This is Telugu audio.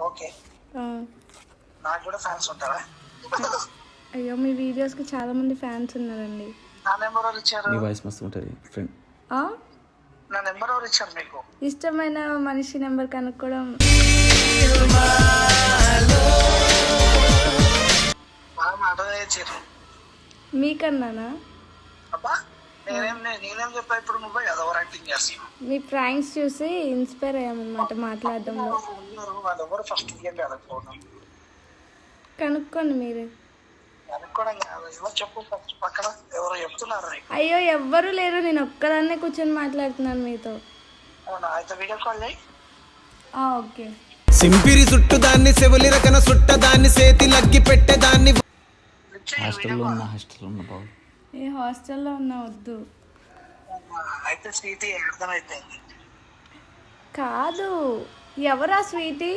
ఓకే, నాకు కూడా ఫ్యాన్స్ ఉంటారా? అయ్యో మీ వీడియోస్కి చాలా మంది ఫ్యాన్స్ ఉన్నారండి. నా నెంబర్ ఎవరు ఇచ్చారు? మీ వాయిస్ మస్తు ఉంటుంది ఫ్రెండ్. నా నెంబర్ ఎవరు ఇచ్చారు మీకు? ఇష్టమైన మనిషి నెంబర్ కనుక్కోవడం అదే ఇచ్చారు మీకన్నానా? అబ్బా నేనేం చెప్పా ఇప్పుడు? నువ్వే కదా ఓవర్ యాక్టింగ్ చేస్తున్నావు. మీ ప్రాంక్స్ చూసి ఇన్స్పైర్ అయ్యామన్నమాట మాట్లాడడంలో. వాళ్ళు ఎవరు ఫస్ట్ ఇయ్యం కదా ఫోన్. కనుక్కోండి మీరే. అనుకోవడం కాదు, ఎవరు చెప్పు ఫస్ట్. పక్కన ఎవరో చెప్తున్నారు నీకు. అయ్యో ఎవ్వరూ లేరు, నేను ఒక్కదాన్నే కూర్చొని మాట్లాడుతున్నాను మీతో. అవునా, అయితే వీడియో కాల్ చేయి. ఓకే. సింపిరి చుట్టు దాన్ని సెవులి రకన సుట్ట దాన్ని సేతి లగ్గి పెట్టేదాన్ని. హాస్టల్లో ఉన్న బాబు. ఏ హాస్టల్లో ఉన్నా వద్దు. అయితే స్వీటీ అర్థమైతే కాదు, ఎవరా స్వీటీ?